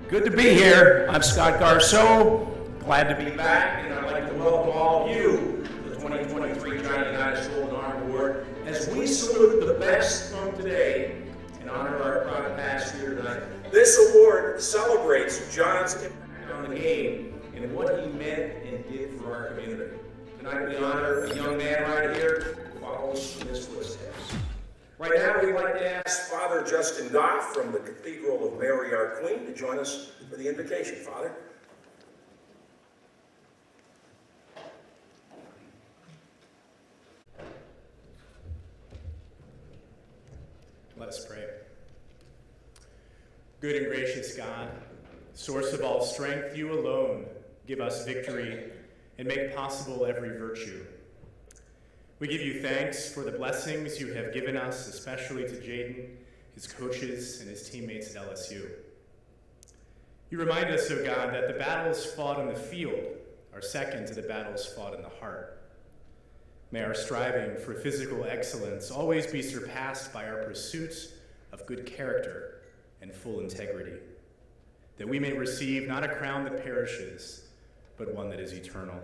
Good to be here. I'm Scott Garceau. Glad to be back, and I'd like to welcome all of you to the 2023 Johnny Unitas Golden Arm Award as we salute the best from today and honor our proud past here tonight. This award celebrates John's impact on the game and what he meant and did for our community. Tonight we honor a young man right here who follows in his footsteps. Right now, we'd like to ask Father Justin Goff from the Cathedral of Mary Our Queen to join us for the invocation. Father. Let us pray. Good and gracious God, source of all strength, you alone give us victory and make possible every virtue. We give you thanks for the blessings you have given us, especially to Jaden, his coaches, and his teammates at LSU. You remind us, O God, that the battles fought in the field are second to the battles fought in the heart. May our striving for physical excellence always be surpassed by our pursuit of good character and full integrity, that we may receive not a crown that perishes, but one that is eternal.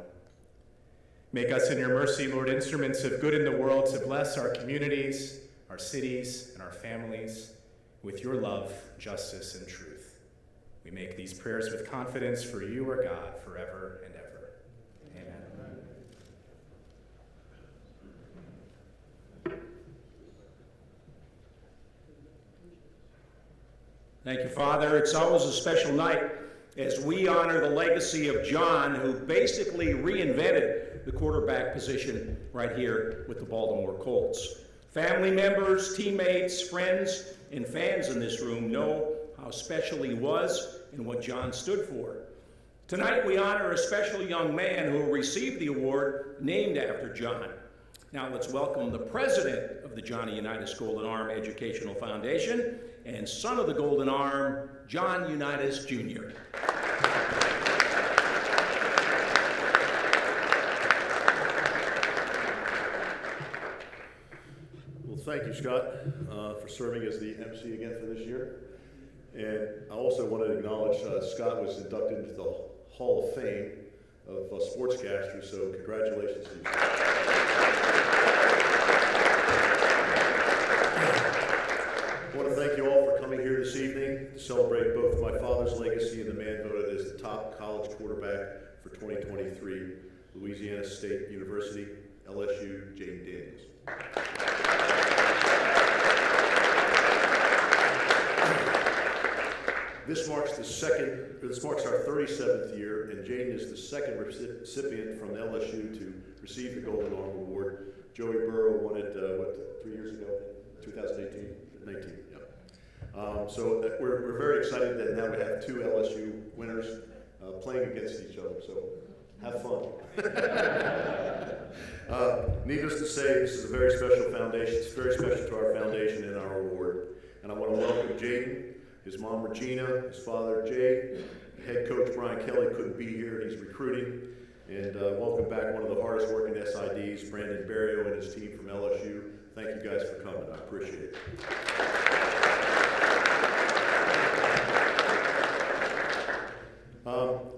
Make us in your mercy, Lord, instruments of good in the world to bless our communities, our cities, and our families with your love, justice, and truth. We make these prayers with confidence for you, our God, forever and ever. Amen. Thank you, Father. It's always a special night as we honor the legacy of John, who basically reinvented the quarterback position right here with the Baltimore Colts. Family members, teammates, friends, and fans in this room know how special he was and what John stood for. Tonight we honor a special young man who will receive the award named after John. Now let's welcome the president of the Johnny Unitas Golden Arm Educational Foundation and son of the Golden Arm, John Unitas Jr. Thank you, Scott, for serving as the MC again for this year. And I also want to acknowledge Scott was inducted into the Hall of Fame of sportscasters, so congratulations to you. I want to thank you all for coming here this evening to celebrate both my father's legacy and the man voted as the top college quarterback for 2023, Louisiana State University, LSU, Jaden Daniels. This marks our 37th year, and Jaden is the second recipient from LSU to receive the Golden Arm Award. Joey Burrow won it, 3 years ago? 2018? 19, yeah. So we're very excited that now we have two LSU winners playing against each other, so have fun. Needless to say, this is a very special foundation. It's very special to our foundation and our award. And I want to welcome Jaden, his mom Regina, his father Jay, head coach Brian Kelly couldn't be here, he's recruiting, and welcome back one of the hardest working SIDs, Brandon Barrio and his team from LSU. Thank you guys for coming, I appreciate it.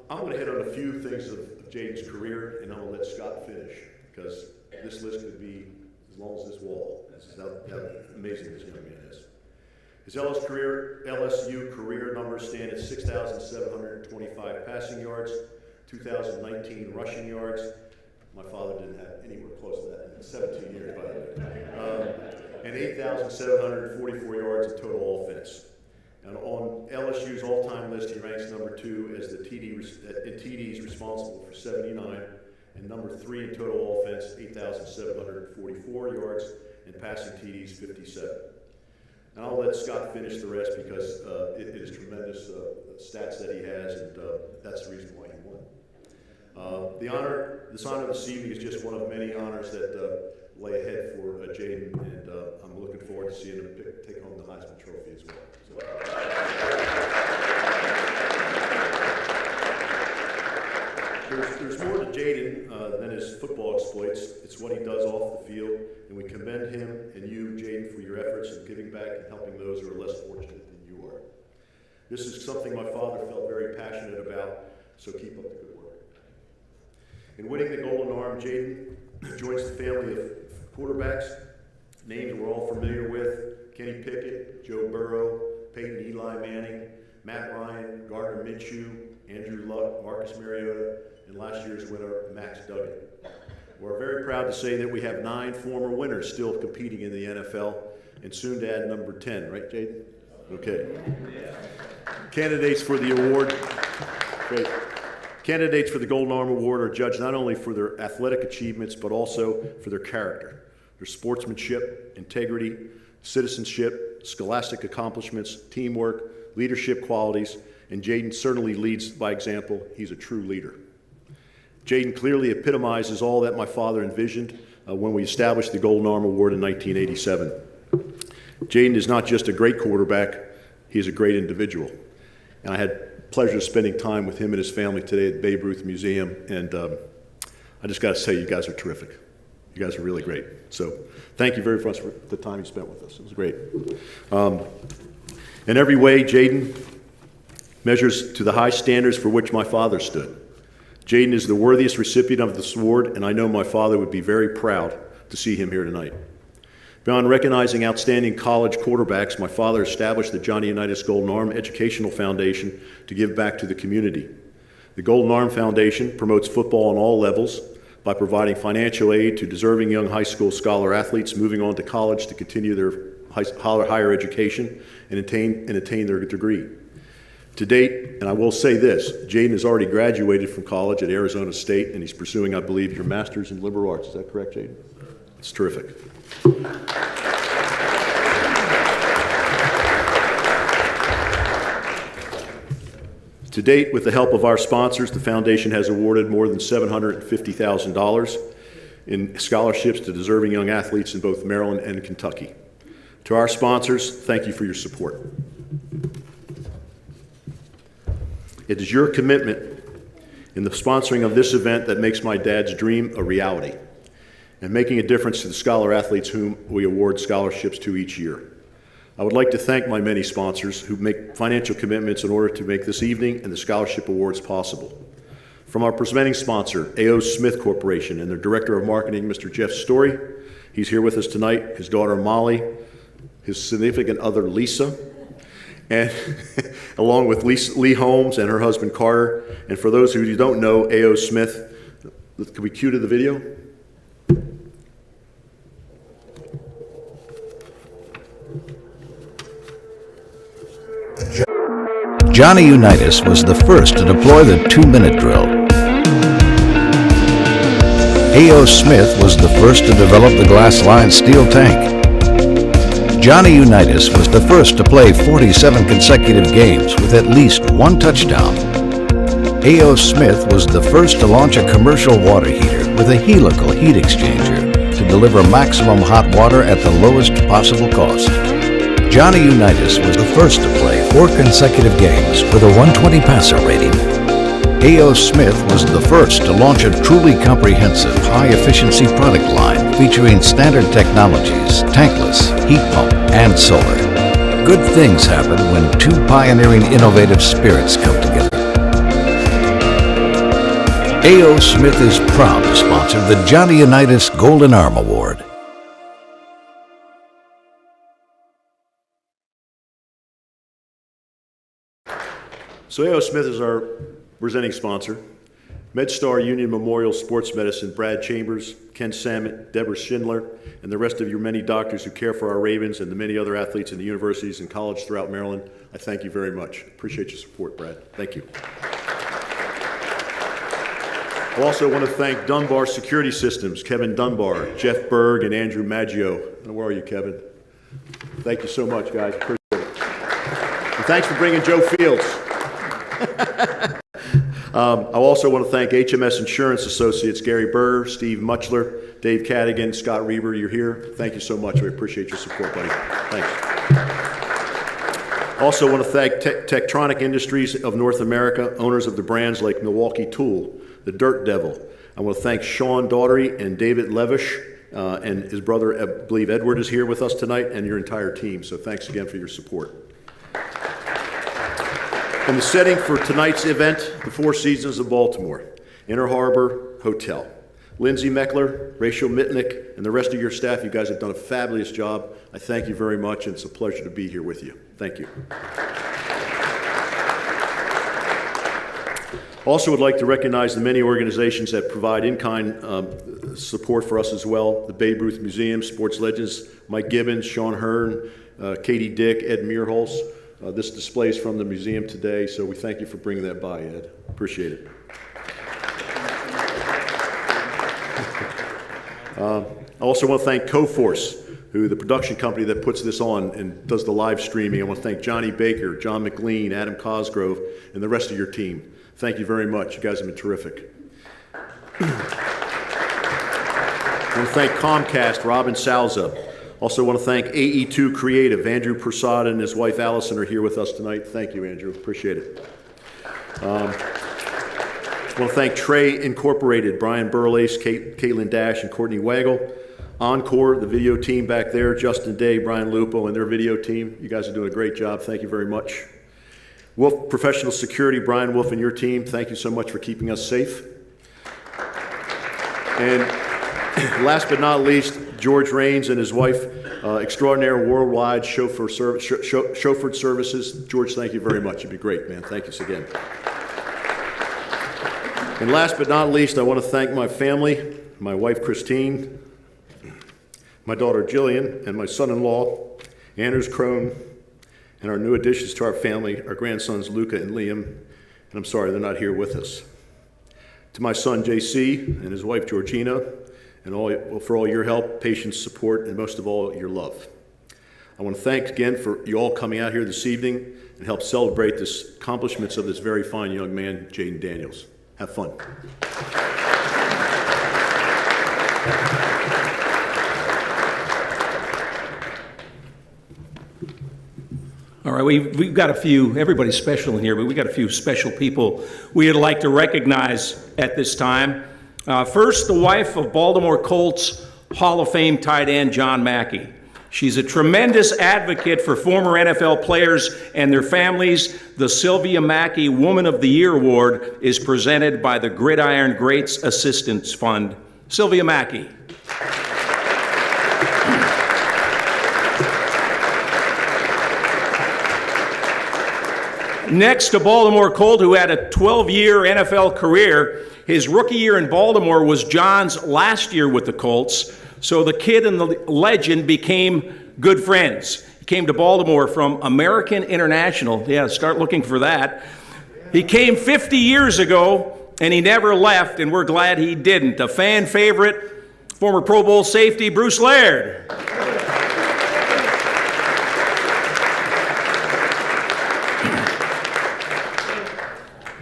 I'm going to hit on a few things of Jaden's career, and I'm going to let Scott finish, because this list could be as long as this wall. This is how amazing this young man is. His LSU career numbers stand at 6,725 passing yards, 2,019 rushing yards. My father didn't have anywhere close to that in 17 years, by the way. And 8,744 yards of total offense. And on LSU's all-time list, he ranks number 2 as the TDs responsible for 79, and number 3 in total offense, 8,744 yards, and passing TDs, 57. And I'll let Scott finish the rest because it is tremendous stats that he has, and that's the reason why he won. This honor this evening is just one of many honors that lay ahead for Jaden, and I'm looking forward to seeing him take home the Heisman Trophy as well. There's more to Jaden than his football exploits. It's what he does off the field, and we commend him and you, Jaden, for your efforts in giving back and helping those who are less fortunate than you are. This is something my father felt very passionate about, so keep up the good work. In winning the Golden Arm, Jaden joins the family of quarterbacks, names we're all familiar with: Kenny Pickett, Joe Burrow, Peyton Eli Manning, Matt Ryan, Gardner Minshew, Andrew Luck, Marcus Mariota, and last year's winner, Max Duggan. We're very proud to say that we have 9 former winners still competing in the NFL, and soon to add number 10, right, Jaden? Okay. Candidates for the award, great. Candidates for the Golden Arm Award are judged not only for their athletic achievements, but also for their character, their sportsmanship, integrity, citizenship, scholastic accomplishments, teamwork, leadership qualities, and Jaden certainly leads by example. He's a true leader. Jaden clearly epitomizes all that my father envisioned when we established the Golden Arm Award in 1987. Jaden is not just a great quarterback, he is a great individual. And I had pleasure of spending time with him and his family today at Babe Ruth Museum, and I just got to say, you guys are terrific. You guys are really great. So thank you very much for the time you spent with us. It was great. In every way, Jaden measures to the high standards for which my father stood. Jaden is the worthiest recipient of this award, and I know my father would be very proud to see him here tonight. Beyond recognizing outstanding college quarterbacks, my father established the Johnny Unitas Golden Arm Educational Foundation to give back to the community. The Golden Arm Foundation promotes football on all levels by providing financial aid to deserving young high school scholar athletes moving on to college to continue their higher education and attain their degree. To date, and I will say this, Jaden has already graduated from college at Arizona State, and he's pursuing, I believe, your master's in liberal arts. Is that correct, Jaden? It's terrific. To date, with the help of our sponsors, the foundation has awarded more than $750,000 in scholarships to deserving young athletes in both Maryland and Kentucky. To our sponsors, thank you for your support. It is your commitment in the sponsoring of this event that makes my dad's dream a reality, and making a difference to the scholar athletes whom we award scholarships to each year. I would like to thank my many sponsors who make financial commitments in order to make this evening and the scholarship awards possible. From our presenting sponsor, A.O. Smith Corporation, and their Director of Marketing, Mr. Jeff Story. He's here with us tonight, his daughter Molly, his significant other Lisa, and along with Lee Holmes and her husband Carter. And for those who don't know, A.O. Smith, can we cue to the video? Johnny Unitas was the first to deploy the 2-minute drill. A.O. Smith was the first to develop the glass-lined steel tank. Johnny Unitas was the first to play 47 consecutive games with at least 1 touchdown. A.O. Smith was the first to launch a commercial water heater with a helical heat exchanger to deliver maximum hot water at the lowest possible cost. Johnny Unitas was the first to play 4 consecutive games with a 120 passer rating. A.O. Smith was the first to launch a truly comprehensive, high-efficiency product line featuring standard technologies, tankless, heat pump, and solar. Good things happen when 2 pioneering innovative spirits come together. A.O. Smith is proud to sponsor the Johnny Unitas Golden Arm Award. So A.O. Smith is our presenting sponsor. MedStar Union Memorial Sports Medicine, Brad Chambers, Ken Samet, Deborah Schindler, and the rest of your many doctors who care for our Ravens and the many other athletes in the universities and colleges throughout Maryland, I thank you very much. Appreciate your support, Brad. Thank you. I also want to thank Dunbar Security Systems, Kevin Dunbar, Jeff Berg, and Andrew Maggio. Where are you, Kevin? Thank you so much, guys. Appreciate it. And thanks for bringing Joe Fields. I also want to thank HMS Insurance Associates, Gary Burr, Steve Muchler, Dave Cadigan, Scott Reber. You're here. Thank you so much. We appreciate your support, buddy. Thanks. Also want to thank Tektronic Industries of North America, owners of the brands like Milwaukee Tool, the Dirt Devil. I want to thank Sean Daughtery and David Levish and his brother, I believe Edward, is here with us tonight, and your entire team. So thanks again for your support. And the setting for tonight's event, the Four Seasons of Baltimore, Inner Harbor Hotel. Lindsay Meckler, Rachel Mitnick, and the rest of your staff, you guys have done a fabulous job. I thank you very much, and it's a pleasure to be here with you. Thank you. Also would like to recognize the many organizations that provide in-kind support for us as well. The Babe Ruth Museum, Sports Legends, Mike Gibbons, Sean Hearn, Katie Dick, Ed Muirholz. This display is from the museum today, so we thank you for bringing that by, Ed. Appreciate it. I also want to thank Coforce, who the production company that puts this on and does the live streaming. I want to thank Johnny Baker, John McLean, Adam Cosgrove, and the rest of your team. Thank you very much. You guys have been terrific. I want to thank Comcast, Robin Salza. Also want to thank AE2 Creative. Andrew Prasad and his wife Allison are here with us tonight. Thank you, Andrew. Appreciate it. I want to thank Trey Incorporated, Brian Burlace, Caitlin Dash, and Courtney Waggle. Encore, the video team back there, Justin Day, Brian Lupo, and their video team. You guys are doing a great job. Thank you very much. Wolf Professional Security, Brian Wolf and your team, thank you so much for keeping us safe. And last but not least, George Raines and his wife, Extraordinaire Worldwide Chauffeured Services. George, thank you very much. You'd be great, man. Thank you again. And last but not least, I want to thank my family, my wife Christine, my daughter Jillian, and my son-in-law, Anders Krohn, and our new additions to our family, our grandsons Luca and Liam, and I'm sorry they're not here with us. To my son JC and his wife Georgina, and for all your help, patience, support, and most of all, your love. I want to thank again for you all coming out here this evening and help celebrate the accomplishments of this very fine young man, Jaden Daniels. Have fun. All right, we've got a few, everybody's special in here, but we've got a few special people we'd like to recognize at this time. First, the wife of Baltimore Colts Hall of Fame tight end John Mackey. She's a tremendous advocate for former NFL players and their families. The Sylvia Mackey Woman of the Year Award is presented by the Gridiron Greats Assistance Fund. Sylvia Mackey. Next, a Baltimore Colt who had a 12-year NFL career. His rookie year in Baltimore was John's last year with the Colts, so the kid and the legend became good friends. He came to Baltimore from American International. Yeah, start looking for that. He came 50 years ago, and he never left, and we're glad he didn't. A fan favorite, former Pro Bowl safety Bruce Laird.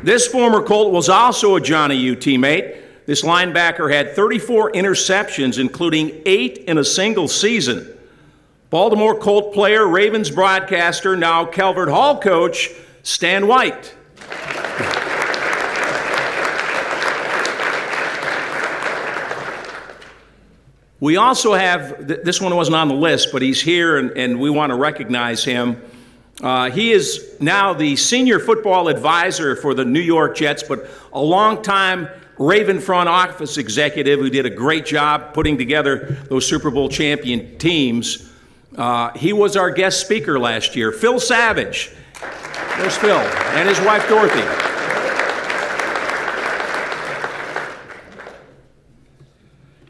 This former Colt was also a Johnny U teammate. This linebacker had 34 interceptions, including 8 in a single season. Baltimore Colt player, Ravens broadcaster, now Calvert Hall coach, Stan White. We also have, this one wasn't on the list, but he's here and we want to recognize him. He is now the senior football advisor for the New York Jets, but a longtime Raven front office executive who did a great job putting together those Super Bowl champion teams. He was our guest speaker last year, Phil Savage. There's Phil and his wife Dorothy.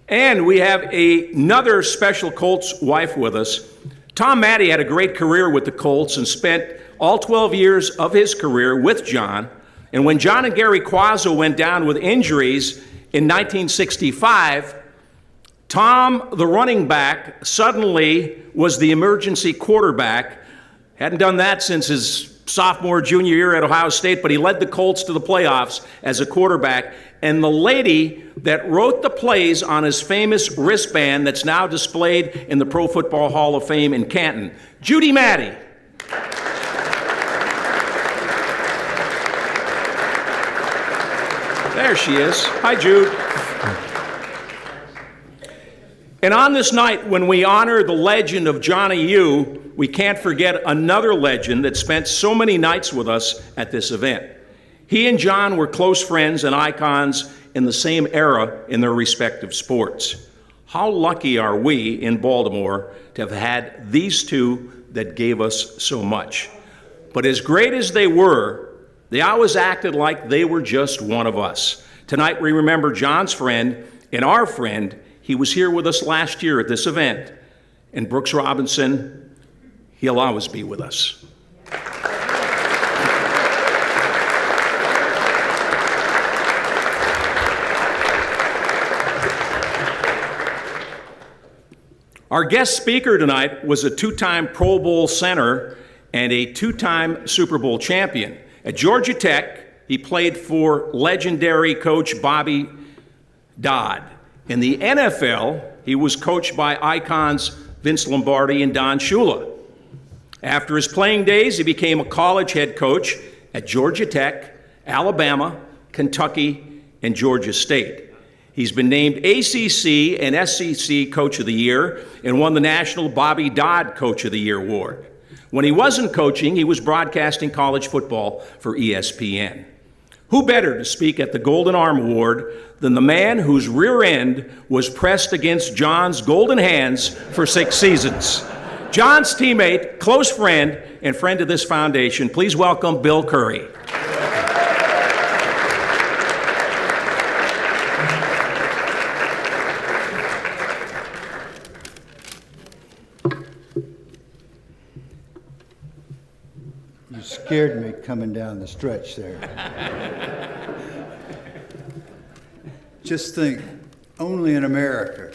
And we have another special Colts wife with us. Tom Matty had a great career with the Colts and spent all 12 years of his career with John. And when John and Gary Quazzo went down with injuries in 1965, Tom, the running back, suddenly was the emergency quarterback. Hadn't done that since his sophomore, junior year at Ohio State, but he led the Colts to the playoffs as a quarterback. And the lady that wrote the plays on his famous wristband that's now displayed in the Pro Football Hall of Fame in Canton, Judy Matty. There she is. Hi, Jude. And on this night, when we honor the legend of Johnny U, we can't forget another legend that spent so many nights with us at this event. He and John were close friends and icons in the same era in their respective sports. How lucky are we in Baltimore to have had these two that gave us so much? But as great as they were, they always acted like they were just one of us. Tonight we remember John's friend and our friend. He was here with us last year at this event. And Brooks Robinson, he'll always be with us. Our guest speaker tonight was a two-time Pro Bowl center and a two-time Super Bowl champion. At Georgia Tech, he played for legendary coach Bobby Dodd. In the NFL, he was coached by icons Vince Lombardi and Don Shula. After his playing days, he became a college head coach at Georgia Tech, Alabama, Kentucky, and Georgia State. He's been named ACC and SEC Coach of the Year and won the National Bobby Dodd Coach of the Year award. When he wasn't coaching, he was broadcasting college football for ESPN. Who better to speak at the Golden Arm Award than the man whose rear end was pressed against John's golden hands for 6 seasons? John's teammate, close friend, and friend of this foundation, please welcome Bill Curry. You scared me coming down the stretch there. Just think, only in America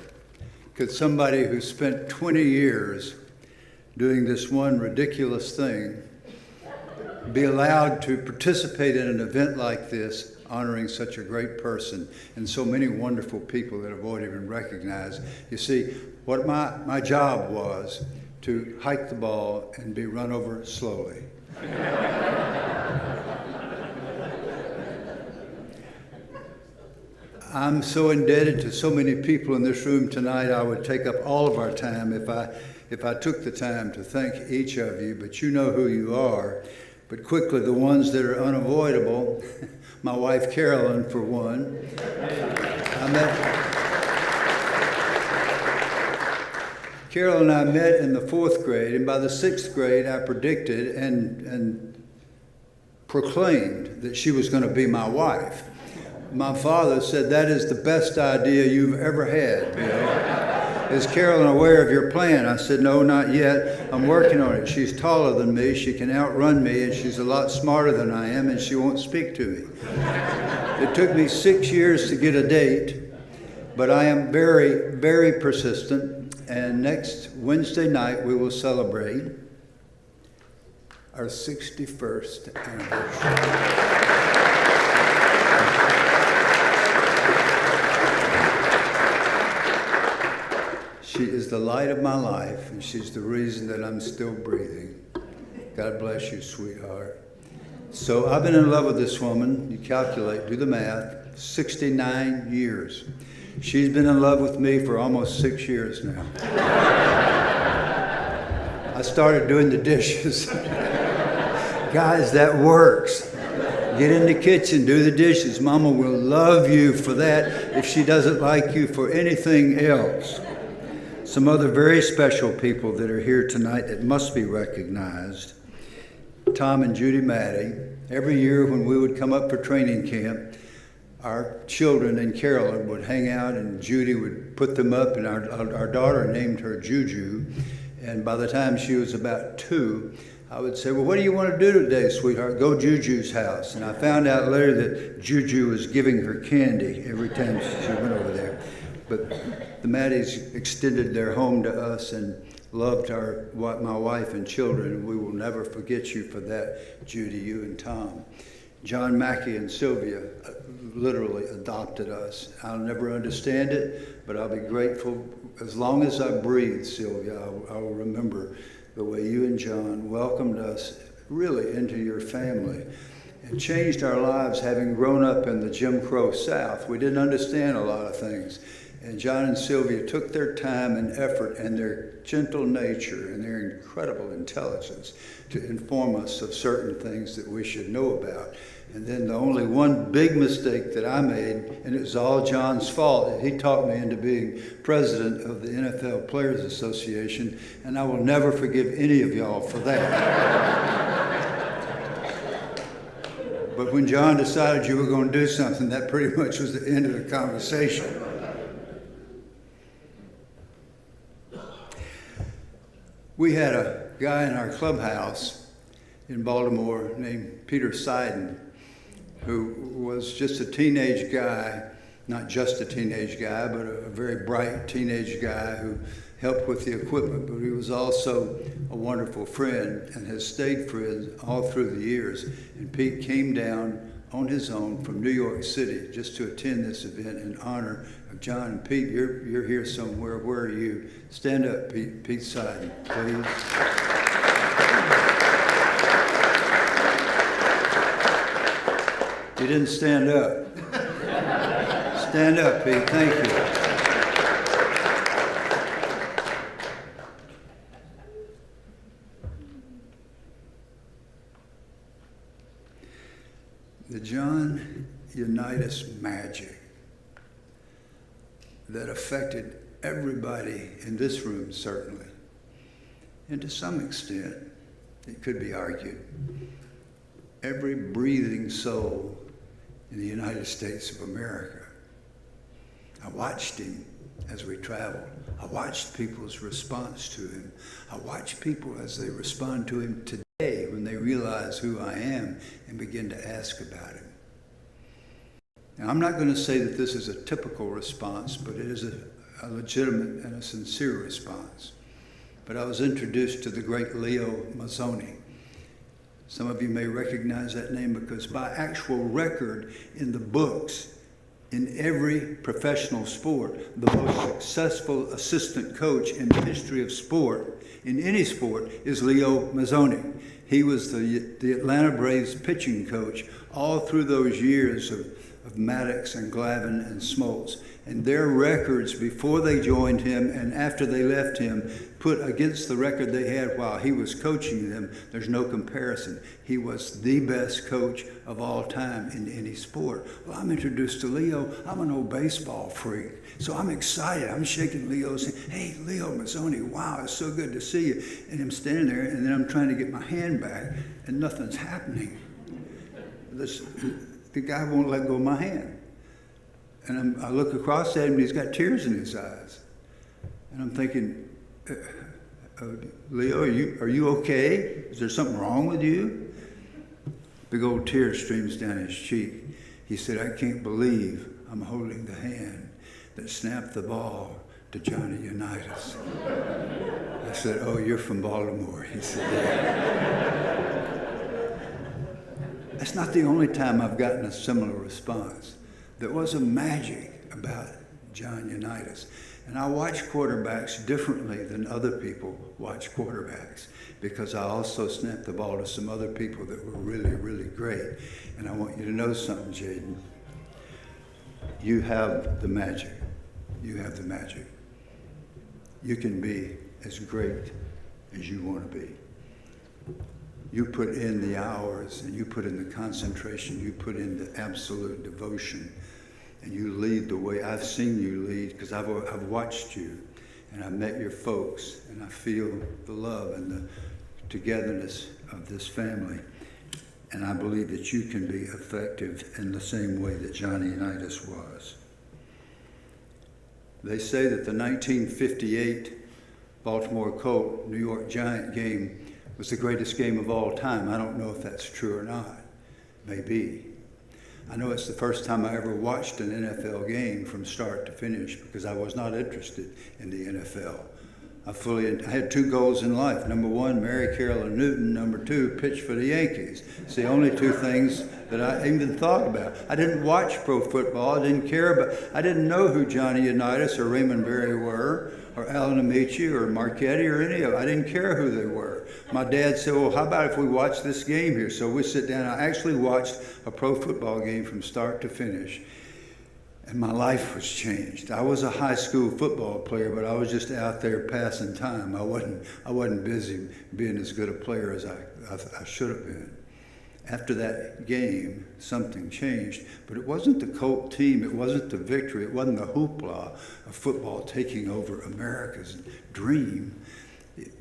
could somebody who spent 20 years doing this one ridiculous thing be allowed to participate in an event like this, honoring such a great person and so many wonderful people that have already been recognized. You see, what my job was to hike the ball and be run over slowly. I'm so indebted to so many people in this room tonight, I would take up all of our time if I took the time to thank each of you, but you know who you are. But quickly, the ones that are unavoidable, my wife Carolyn for one. Carol and I met in the 4th grade, and by the 6th grade, I predicted and proclaimed that she was going to be my wife. My father said, "That is the best idea you've ever had, Bill. Is Carolyn aware of your plan?" I said, "No, not yet. I'm working on it. She's taller than me, she can outrun me, and she's a lot smarter than I am, and she won't speak to me." It took me 6 years to get a date, but I am very, very persistent. And next Wednesday night, we will celebrate our 61st anniversary. She is the light of my life, and she's the reason that I'm still breathing. God bless you, sweetheart. So I've been in love with this woman. You calculate, do the math, 69 years. She's been in love with me for almost 6 years now. I started doing the dishes. Guys, that works. Get in the kitchen, do the dishes. Mama will love you for that if she doesn't like you for anything else. Some other very special people that are here tonight that must be recognized. Tom and Judy Maddie. Every year when we would come up for training camp, our children and Carolyn would hang out, and Judy would put them up, and our daughter named her Juju. And by the time she was about 2, I would say, "Well, what do you want to do today, sweetheart?" "Go Juju's house." And I found out later that Juju was giving her candy every time she went over there. But the Maddies extended their home to us and loved my wife and children, and we will never forget you for that, Judy, you and Tom. John Mackey and Sylvia literally adopted us. I'll never understand it, but I'll be grateful. As long as I breathe, Sylvia, I will remember the way you and John welcomed us really into your family and changed our lives, having grown up in the Jim Crow South. We didn't understand a lot of things. And John and Sylvia took their time and effort and their gentle nature and their incredible intelligence to inform us of certain things that we should know about. And then the only one big mistake that I made, and it was all John's fault, he talked me into being president of the NFL Players Association, and I will never forgive any of y'all for that. But when John decided you were going to do something, that pretty much was the end of the conversation. We had a guy in our clubhouse in Baltimore named Peter Seiden, who was just a teenage guy, not just a teenage guy, but a very bright teenage guy who helped with the equipment, but he was also a wonderful friend and has stayed friends all through the years. And Pete came down on his own from New York City just to attend this event in honor of John. And Pete, you're here somewhere. Where are you? Stand up, Pete Seiden, please. You didn't stand up. Stand up, Pete. Thank you. The John Unitas magic that affected everybody in this room, certainly, and to some extent, it could be argued, every breathing soul in the United States of America. I watched him as we traveled. I watched people's response to him. I watched people as they respond to him today when they realize who I am and begin to ask about him. Now, I'm not going to say that this is a typical response, but it is a legitimate and a sincere response. But I was introduced to the great Leo Mazzoni. Some of you may recognize that name because by actual record in the books, in every professional sport, the most successful assistant coach in the history of sport, in any sport, is Leo Mazzoni. He was the Atlanta Braves pitching coach all through those years of Maddox and Glavine and Smoltz. And their records before they joined him and after they left him put against the record they had while he was coaching them, there's no comparison. He was the best coach of all time in any sport. Well, I'm introduced to Leo. I'm an old baseball freak. So I'm excited. I'm shaking Leo saying, hey, Leo Mazzoni, wow, it's so good to see you. And I'm standing there and then I'm trying to get my hand back and nothing's happening. The guy won't let go of my hand. And I look across at him and he's got tears in his eyes. And I'm thinking, Leo, are you okay? Is there something wrong with you? Big old tear streams down his cheek. He said, I can't believe I'm holding the hand that snapped the ball to Johnny Unitas. I said, oh, you're from Baltimore. He said, yeah. That's not the only time I've gotten a similar response. There was a magic about John Unitas. And I watch quarterbacks differently than other people watch quarterbacks because I also snapped the ball to some other people that were really, really great. And I want you to know something, Jaden. You have the magic. You have the magic. You can be as great as you want to be. You put in the hours and you put in the concentration, you put in the absolute devotion, and you lead the way I've seen you lead because I've watched you and I've met your folks and I feel the love and the togetherness of this family. And I believe that you can be effective in the same way that Johnny Unitas was. They say that the 1958 Baltimore Colt New York Giant game was the greatest game of all time. I don't know if that's true or not. Maybe. I know it's the first time I ever watched an NFL game from start to finish because I was not interested in the NFL. I had two goals in life. Number one, marry Carolyn Newton. Number two, pitch for the Yankees. It's the only two things that I even thought about. I didn't watch pro football. I didn't care about, I didn't know who Johnny Unitas or Raymond Berry were, or Alan Amici or Marchetti or any of them. I didn't care who they were. My dad said, well, how about if we watch this game here? So we sit down. I actually watched a pro football game from start to finish. And my life was changed. I was a high school football player, but I was just out there passing time. I wasn't busy being as good a player as I should have been. After that game, something changed. But it wasn't the Colt team, it wasn't the victory, it wasn't the hoopla of football taking over America's dream.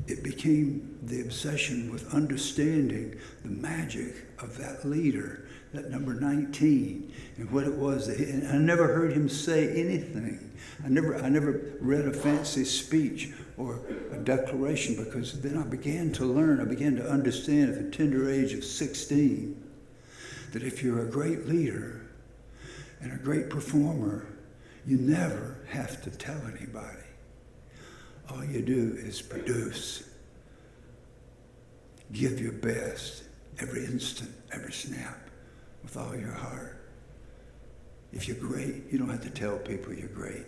It became the obsession with understanding the magic of that leader, that number 19, and what it was. And I never heard him say anything. I never read a fancy speech or a declaration, because then I began to learn, I began to understand at the tender age of 16 that if you're a great leader and a great performer, you never have to tell anybody. All you do is produce. Give your best every instant, every snap, with all your heart. If you're great, you don't have to tell people you're great.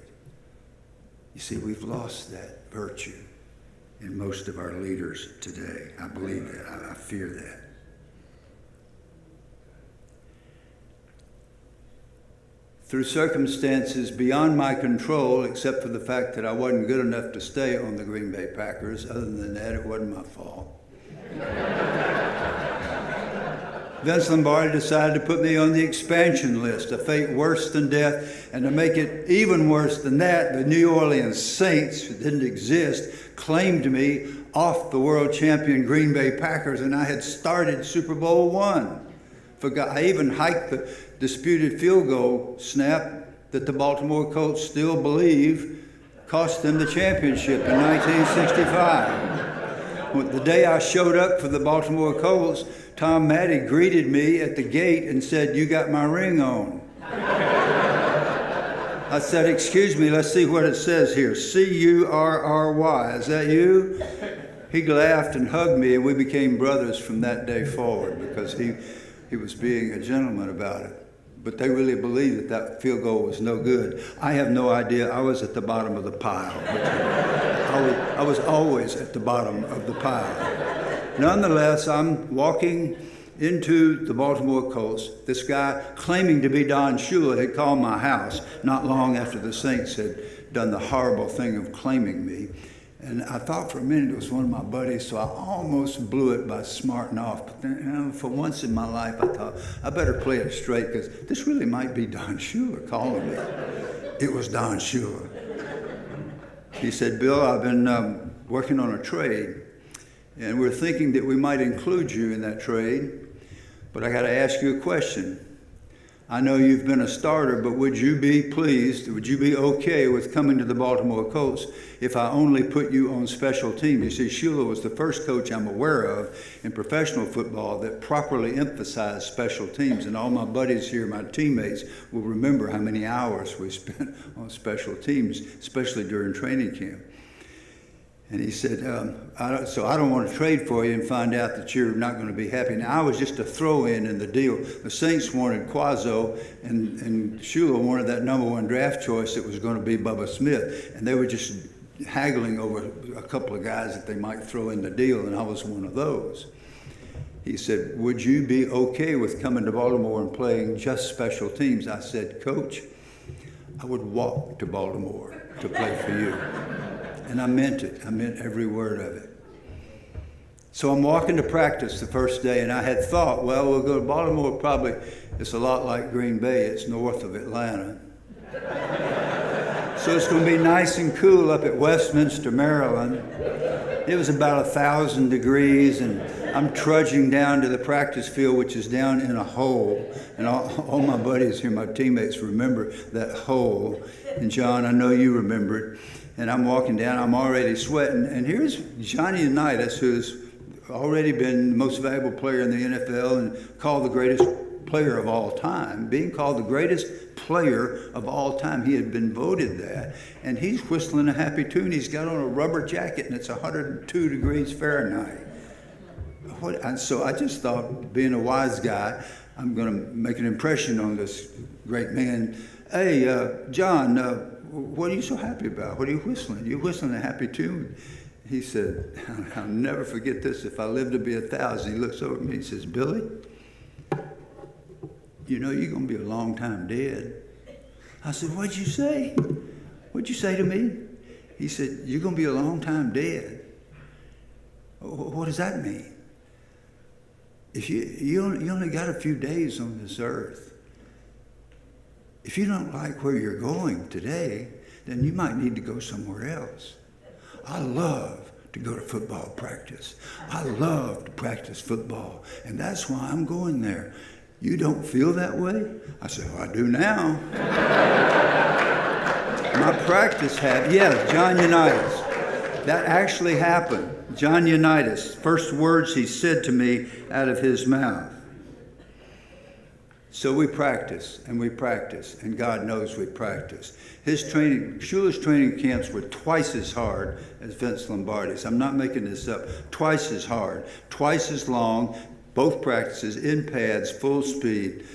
You see, we've lost that virtue in most of our leaders today. I believe that. I fear that. Through circumstances beyond my control, except for the fact that I wasn't good enough to stay on the Green Bay Packers. Other than that, it wasn't my fault. Vince Lombardi decided to put me on the expansion list, a fate worse than death. And to make it even worse than that, the New Orleans Saints, who didn't exist, claimed me off the world champion Green Bay Packers, and I had started Super Bowl I. I even hiked the disputed field goal snap that the Baltimore Colts still believe cost them the championship in 1965. The day I showed up for the Baltimore Colts, Tom Maddy greeted me at the gate and said, "You got my ring on." I said, "Excuse me, let's see what it says here. C-U-R-R-Y, is that you?" He laughed and hugged me, and we became brothers from that day forward, because he was being a gentleman about it. But they really believed that field goal was no good. I have no idea. I was at the bottom of the pile. I was always at the bottom of the pile. Nonetheless, I'm walking into the Baltimore Colts. This guy, claiming to be Don Shula, had called my house not long after the Saints had done the horrible thing of claiming me. And I thought for a minute it was one of my buddies, so I almost blew it by smarting off. But then, for once in my life, I thought, I better play it straight, because this really might be Don Shula calling me. It was Don Shula. He said, "Bill, I've been working on a trade, and we're thinking that we might include you in that trade, but I got to ask you a question. I know you've been a starter, but would you be okay with coming to the Baltimore Colts if I only put you on special teams?" You see, Shula was the first coach I'm aware of in professional football that properly emphasized special teams. And all my buddies here, my teammates, will remember how many hours we spent on special teams, especially during training camp. And he said, I don't want to trade for you and find out that you're not going to be happy. Now, I was just a throw-in in the deal. The Saints wanted Quazzo, and Shula wanted that number 1 draft choice that was going to be Bubba Smith. And they were just haggling over a couple of guys that they might throw in the deal, and I was one of those. He said, "Would you be okay with coming to Baltimore and playing just special teams?" I said, "Coach, I would walk to Baltimore to play for you." And I meant it. I meant every word of it. So I'm walking to practice the first day, and I had thought, well, we'll go to Baltimore. Probably it's a lot like Green Bay. It's north of Atlanta. So it's going to be nice and cool up at Westminster, Maryland. It was about 1,000 degrees, and I'm trudging down to the practice field, which is down in a hole. And all my buddies here, my teammates, remember that hole. And John, I know you remember it. And I'm walking down, I'm already sweating. And here's Johnny Unitas, who's already been the most valuable player in the NFL and called the greatest player of all time. Being called the greatest player of all time, he had been voted that. And he's whistling a happy tune. He's got on a rubber jacket, and it's 102 degrees Fahrenheit. And so I just thought, being a wise guy, I'm going to make an impression on this great man. "Hey, John, what are you so happy about? What are you whistling? You're whistling a happy tune." He said, I'll never forget this, if I live to be 1,000. He looks over at me and says, "Billy, you know you're going to be a long time dead." I said, what'd you say? What'd you say to me? He said, you're going to be a long time dead. What does that mean? If you only got a few days on this earth. If you don't like where you're going today, then you might need to go somewhere else. I love to go to football practice. I love to practice football, and that's why I'm going there. You don't feel that way? I said, well, I do now. My practice habit, yeah, John Unitas. That actually happened. John Unitas, first words he said to me out of his mouth. So we practice, and God knows we practice. Shula's training camps were twice as hard as Vince Lombardi's. I'm not making this up. Twice as hard, twice as long, both practices in pads, full speed.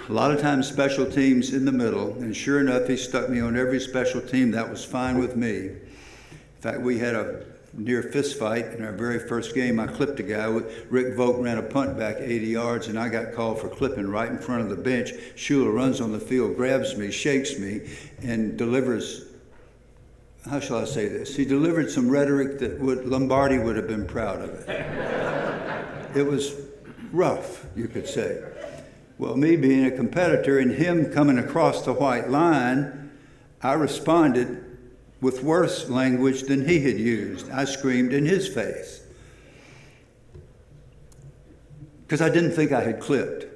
A lot of times special teams in the middle, and sure enough, he stuck me on every special team. That was fine with me. In fact, we had a near fist fight in our very first game. I clipped a guy. Rick Vogt ran a punt back 80 yards, and I got called for clipping right in front of the bench. Shula runs on the field, grabs me, shakes me, and delivers, how shall I say this? He delivered some rhetoric that Lombardi would have been proud of it. It was rough, you could say. Well, me being a competitor and him coming across the white line, I responded with worse language than he had used. I screamed in his face because I didn't think I had clipped.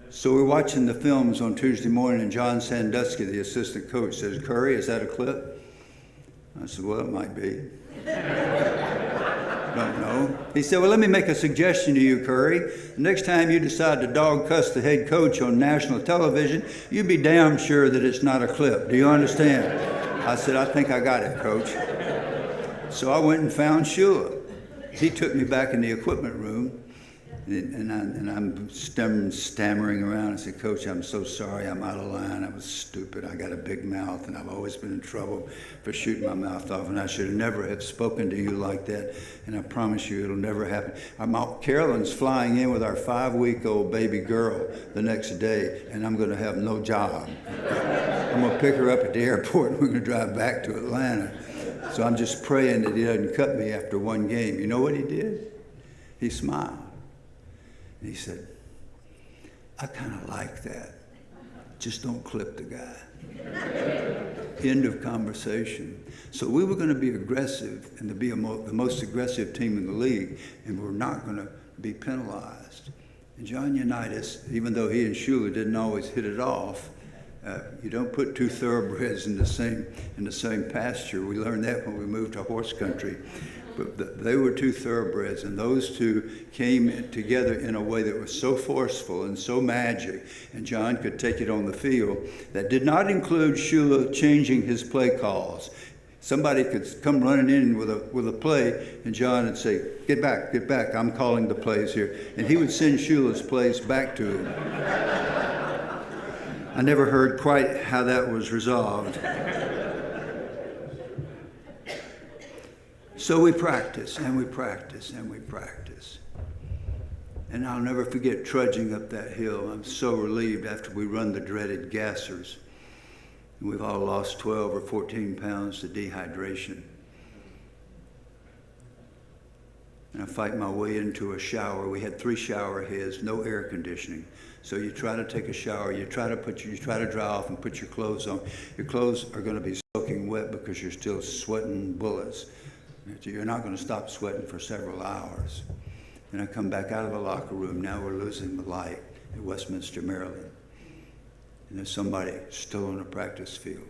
So we're watching the films on Tuesday morning, and John Sandusky, the assistant coach, says, Curry, is that a clip? I said, well, it might be. Don't know. He said, well, let me make a suggestion to you, Curry. The next time you decide to dog cuss the head coach on national television, you be damn sure that it's not a clip. Do you understand? I said, I think I got it, Coach. So I went and found Shula. He took me back in the equipment room, and I'm stammering around. I said, Coach, I'm so sorry. I'm out of line. I was stupid. I got a big mouth, and I've always been in trouble for shooting my mouth off, and I should have never have spoken to you like that, and I promise you it'll never happen. Carolyn's flying in with our 5-week-old baby girl the next day, and I'm going to have no job. I'm going to pick her up at the airport, and we're going to drive back to Atlanta. So I'm just praying that he doesn't cut me after one game. You know what he did? He smiled. And he said, I kind of like that. Just don't clip the guy. End of conversation. So we were going to be aggressive and to be the most aggressive team in the league, and we're not going to be penalized. And John Unitas, even though he and Shula didn't always hit it off, you don't put two thoroughbreds in the same pasture. We learned that when we moved to horse country. But they were two thoroughbreds, and those two came together in a way that was so forceful and so magic, and John could take it on the field. That did not include Shula changing his play calls. Somebody could come running in with a play, and John would say, get back, I'm calling the plays here. And he would send Shula's plays back to him. I never heard quite how that was resolved. So we practice, and we practice, and we practice. And I'll never forget trudging up that hill. I'm so relieved after we run the dreaded gassers. And we've all lost 12 or 14 pounds to dehydration. And I fight my way into a shower. We had 3 shower heads, no air conditioning. So you try to take a shower, you try to dry off and put your clothes on. Your clothes are going to be soaking wet because you're still sweating bullets. You're not going to stop sweating for several hours. And I come back out of the locker room. Now we're losing the light at Westminster, Maryland. And there's somebody still on the practice field.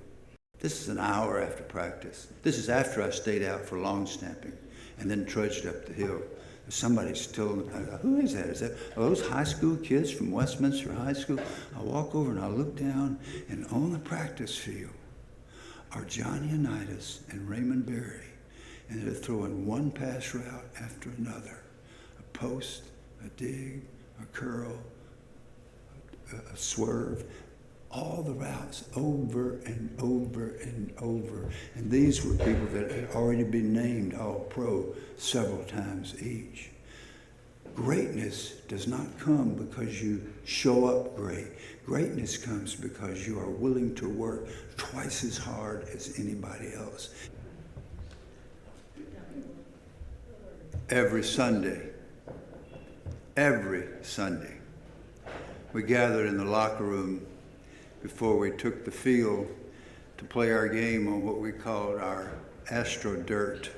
This is an hour after practice. This is after I stayed out for long snapping and then trudged up the hill. There's somebody still, who is that? Are those high school kids from Westminster High School? I walk over and I look down, and on the practice field are John Unitas and Raymond Berry. And they're throwing one pass route after another. A post, a dig, a curl, a swerve. All the routes over and over and over. And these were people that had already been named All-Pro several times each. Greatness does not come because you show up great. Greatness comes because you are willing to work twice as hard as anybody else. Every Sunday, we gathered in the locker room before we took the field to play our game on what we called our Astro Dirt.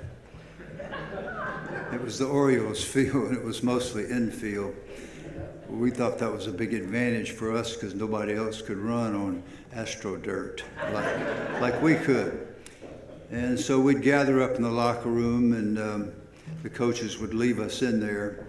It was the Orioles field, and it was mostly infield. We thought that was a big advantage for us because nobody else could run on Astro Dirt like we could. And so we'd gather up in the locker room, and the coaches would leave us in there.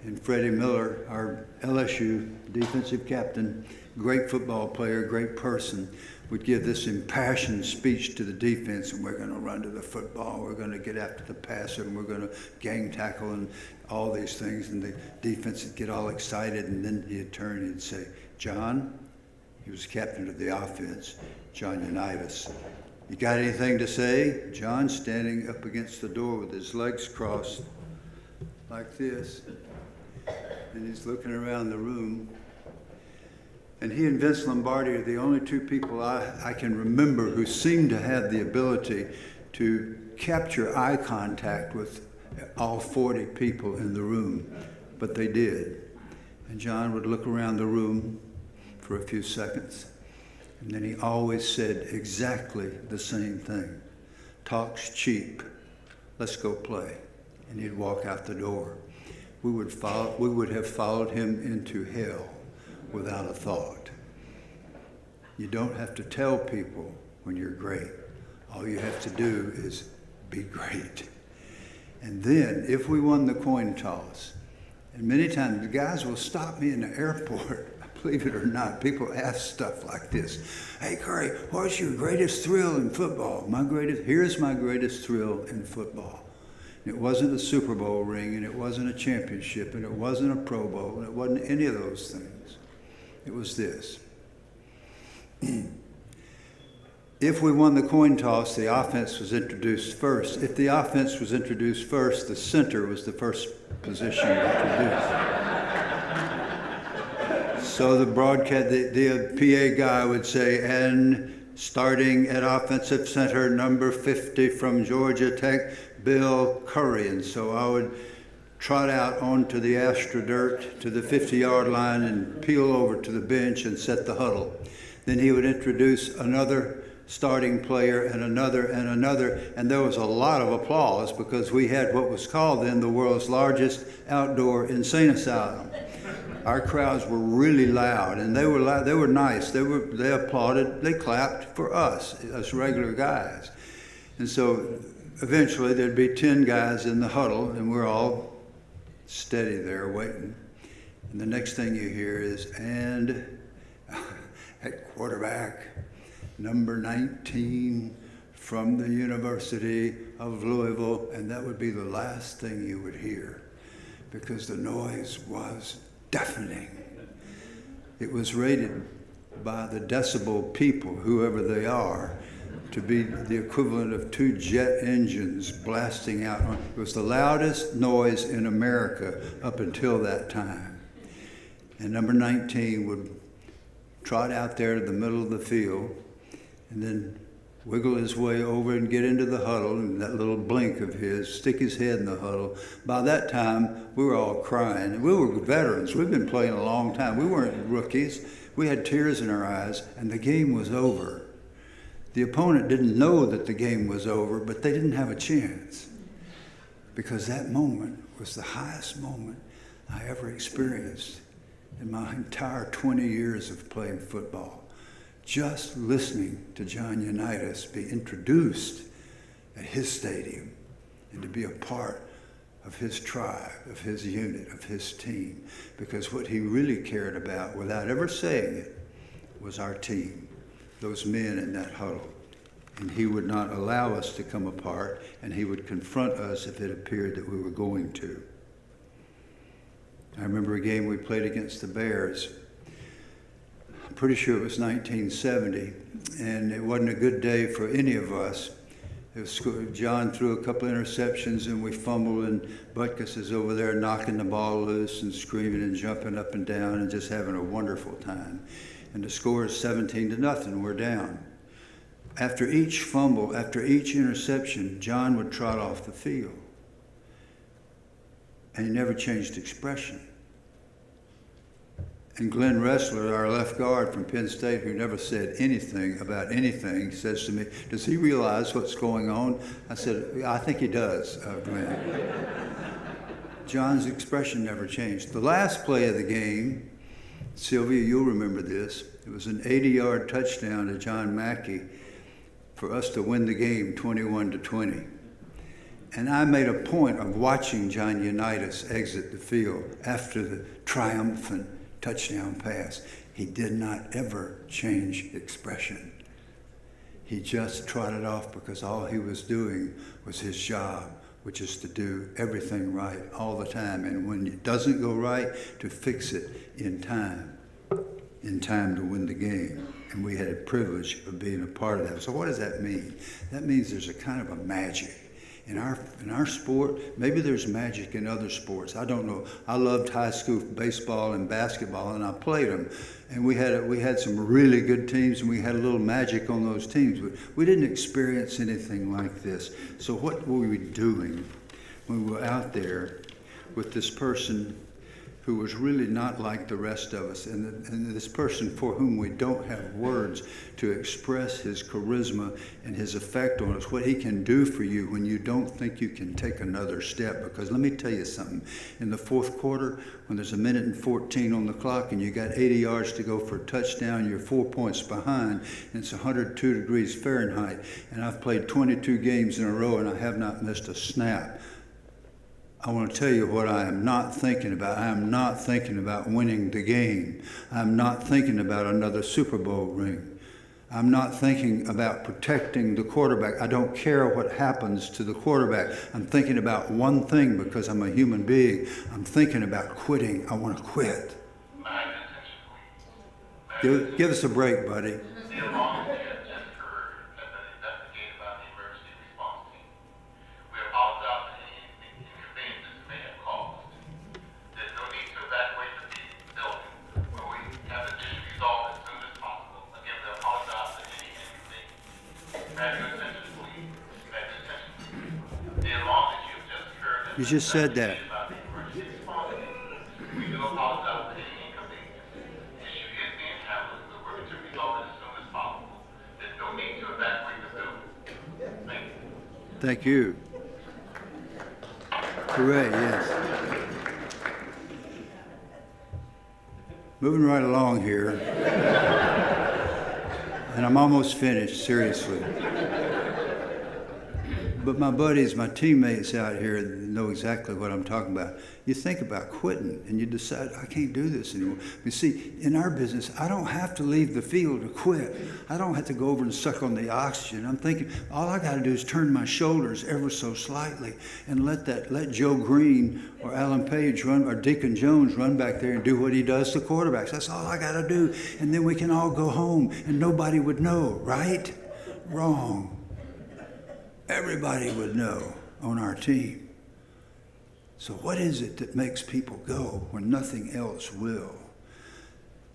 And Freddie Miller, our LSU defensive captain, great football player, great person, would give this impassioned speech to the defense, and we're going to run to the football, we're going to get after the passer, and we're going to gang tackle and all these things. And the defense would get all excited, and then he'd turn and say, John, he was captain of the offense, John Unitas, you got anything to say? John standing up against the door with his legs crossed like this, and he's looking around the room. And he and Vince Lombardi are the only two people I can remember who seem to have the ability to capture eye contact with all 40 people in the room, but they did. And John would look around the room for a few seconds, and then he always said exactly the same thing. Talk's cheap. Let's go play. And he'd walk out the door. We would have followed him into hell without a thought. You don't have to tell people when you're great. All you have to do is be great. And then, if we won the coin toss, and many times the guys will stop me in the airport, believe it or not, people ask stuff like this. Hey, Curry, what's your greatest thrill in football? Here's my greatest thrill in football. And it wasn't a Super Bowl ring, and it wasn't a championship, and it wasn't a Pro Bowl, and it wasn't any of those things. It was this. If we won the coin toss, the offense was introduced first. If the offense was introduced first, the center was the first position introduced. So the broadcast, the PA guy would say, and starting at offensive center, number 50 from Georgia Tech, Bill Curry. And so I would trot out onto the Astro Dirt to the 50-yard line and peel over to the bench and set the huddle. Then he would introduce another starting player and another, and there was a lot of applause because we had what was called then the world's largest outdoor insane asylum. Our crowds were really loud, and they were loud, they were nice, they applauded, they clapped for us regular guys. And so eventually there'd be 10 guys in the huddle, and we're all steady there waiting. And the next thing you hear is, and at quarterback, number 19 from the University of Louisville, and that would be the last thing you would hear because the noise was deafening. It was rated by the decibel people, whoever they are, to be the equivalent of 2 jet engines blasting out. It was the loudest noise in America up until that time. And number 19 would trot out there to the middle of the field and then wiggle his way over and get into the huddle, and that little blink of his, stick his head in the huddle. By that time, we were all crying. We were veterans. We'd been playing a long time. We weren't rookies. We had tears in our eyes, and the game was over. The opponent didn't know that the game was over, but they didn't have a chance because that moment was the highest moment I ever experienced in my entire 20 years of playing football. Just listening to John Unitas be introduced at his stadium and to be a part of his tribe, of his unit, of his team, because what he really cared about, without ever saying it, was our team, those men in that huddle. And he would not allow us to come apart, and he would confront us if it appeared that we were going to. I remember a game we played against the Bears. Pretty sure it was 1970, and it wasn't a good day for any of us. John threw a couple of interceptions and we fumbled, and Butkus is over there knocking the ball loose and screaming and jumping up and down and just having a wonderful time. And the score is 17-0. We're down. After each fumble, after each interception, John would trot off the field. And he never changed expression. And Glenn Ressler, our left guard from Penn State, who never said anything about anything, says to me, "Does he realize what's going on?" I said, "I think he does, Glenn." John's expression never changed. The last play of the game, Sylvia, you'll remember this, it was an 80-yard touchdown to John Mackey for us to win the game 21-20. And I made a point of watching John Unitas exit the field after the triumphant touchdown pass. He did not ever change expression. He just trotted off because all he was doing was his job, which is to do everything right all the time. And when it doesn't go right, to fix it in time to win the game. And we had a privilege of being a part of that. So what does that mean? That means there's a kind of a magic. In our sport, maybe there's magic in other sports. I don't know. I loved high school baseball and basketball, and I played them. And we had some really good teams, and we had a little magic on those teams. But we didn't experience anything like this. So what were we doing when we were out there with this person who was really not like the rest of us, and this person for whom we don't have words to express his charisma and his effect on us, what he can do for you when you don't think you can take another step. Because let me tell you something, in the fourth quarter, when there's 1:14 on the clock and you got 80 yards to go for a touchdown, you're 4 points behind, and it's 102 degrees Fahrenheit, and I've played 22 games in a row and I have not missed a snap. I want to tell you what I am not thinking about. I am not thinking about winning the game. I'm not thinking about another Super Bowl ring. I'm not thinking about protecting the quarterback. I don't care what happens to the quarterback. I'm thinking about one thing because I'm a human being. I'm thinking about quitting. I want to quit. Give us a break, buddy. You just said that. Thank you. Hooray, yes. Moving right along here. And I'm almost finished, seriously. But my buddies, my teammates out here know exactly what I'm talking about. You think about quitting and you decide, I can't do this anymore. You see, in our business, I don't have to leave the field to quit. I don't have to go over and suck on the oxygen. I'm thinking, all I got to do is turn my shoulders ever so slightly and let Joe Green or Alan Page run, or Deacon Jones run back there and do what he does to quarterbacks. That's all I got to do. And then we can all go home and nobody would know, right? Wrong. Everybody would know on our team. So what is it that makes people go when nothing else will?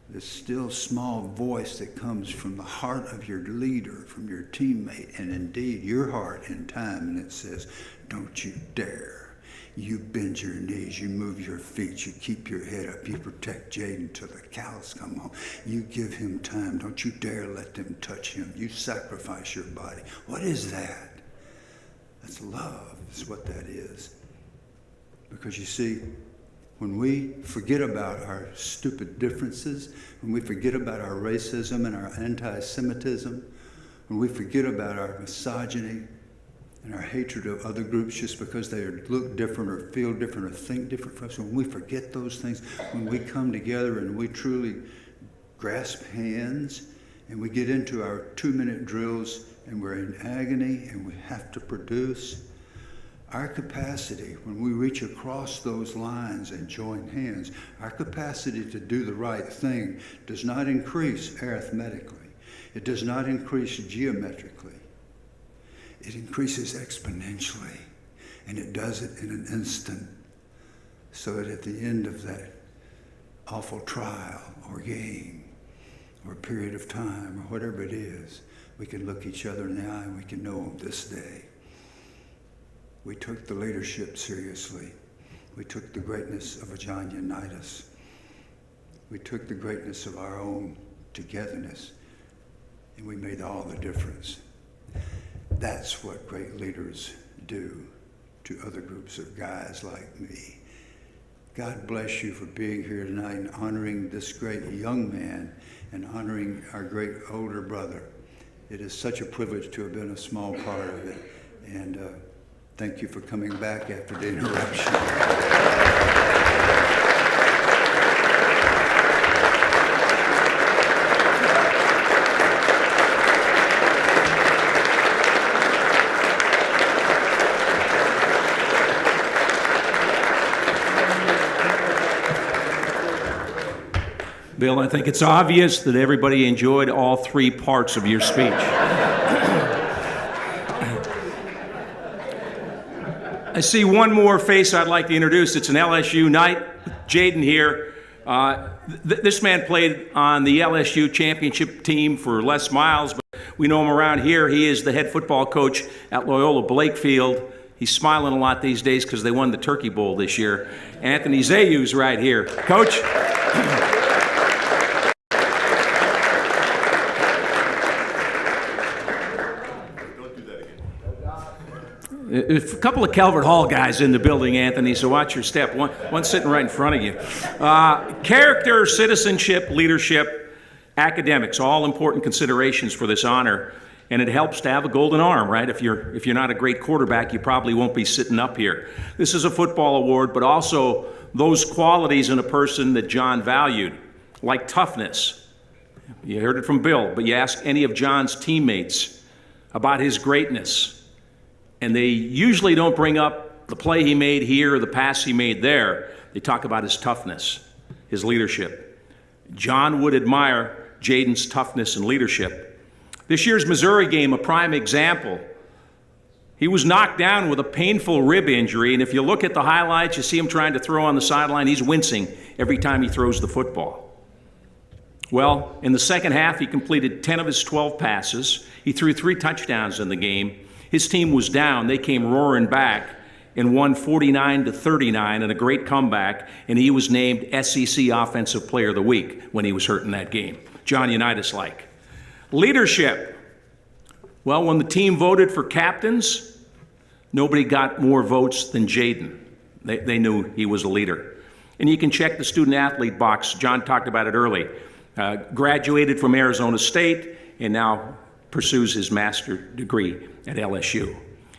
This still small voice that comes from the heart of your leader, from your teammate, and indeed your heart in time, and it says, don't you dare. You bend your knees, you move your feet, you keep your head up, you protect Jaden till the cows come home. You give him time, don't you dare let them touch him. You sacrifice your body. What is that? That's love, is what that is. Because you see, when we forget about our stupid differences, when we forget about our racism and our anti-Semitism, when we forget about our misogyny and our hatred of other groups just because they look different or feel different or think different from us, when we forget those things, when we come together and we truly grasp hands and we get into our 2-minute drills and we're in agony and we have to produce, our capacity, when we reach across those lines and join hands, our capacity to do the right thing does not increase arithmetically. It does not increase geometrically. it increases exponentially, and it does it in an instant, so that at the end of that awful trial or game or period of time or whatever it is, we can look each other in the eye and we can know this day we took the leadership seriously. We took the greatness of a John Unitas. We took the greatness of our own togetherness, and we made all the difference. That's what great leaders do to other groups of guys like me. God bless you for being here tonight and honoring this great young man and honoring our great older brother. It is such a privilege to have been a small part of it. And thank you for coming back after the interruption. Bill, I think it's obvious that everybody enjoyed all three parts of your speech. I see one more face I'd like to introduce. It's an LSU night. Jaden here. This man played on the LSU championship team for Les Miles, but we know him around here. He is the head football coach at Loyola Blakefield. He's smiling a lot these days because they won the Turkey Bowl this year. Anthony Zayu's right here. Coach? There's a couple of Calvert Hall guys in the building, Anthony, so watch your step. One sitting right in front of you. Character, citizenship, leadership, academics, all important considerations for this honor. And it helps to have a golden arm, right? If you're not a great quarterback, you probably won't be sitting up here. This is a football award, but also those qualities in a person that John valued, like toughness. You heard it from Bill, but you ask any of John's teammates about his greatness, and they usually don't bring up the play he made here or the pass he made there. They talk about his toughness, his leadership. John would admire Jaden's toughness and leadership. This year's Missouri game, a prime example. He was knocked down with a painful rib injury, and if you look at the highlights, you see him trying to throw on the sideline. He's wincing every time he throws the football. Well, in the second half, he completed 10 of his 12 passes. He threw 3 touchdowns in the game. His team was down. They came roaring back and won 49-39 in a great comeback, and he was named SEC Offensive Player of the Week when he was hurt in that game. John Unitas-like. Leadership. Well, when the team voted for captains, nobody got more votes than Jaden. They knew he was a leader. And you can check the student-athlete box. John talked about it early. Graduated from Arizona State and now pursues his master's degree at LSU.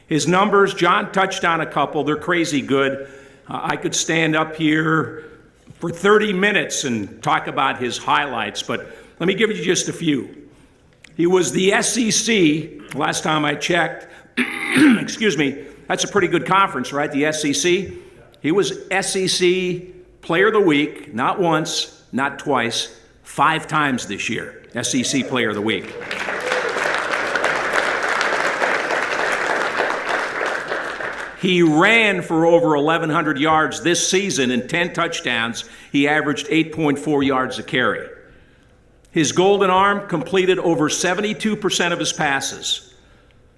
His numbers, John touched on a couple. They're crazy good. I could stand up here for 30 minutes and talk about his highlights, but let me give you just a few. He was the SEC, last time I checked, excuse me, that's a pretty good conference, right, the SEC? He was SEC Player of the Week, not once, not twice, 5 times this year, SEC Player of the Week. He ran for over 1,100 yards this season and 10 touchdowns. He averaged 8.4 yards a carry. His golden arm completed over 72% of his passes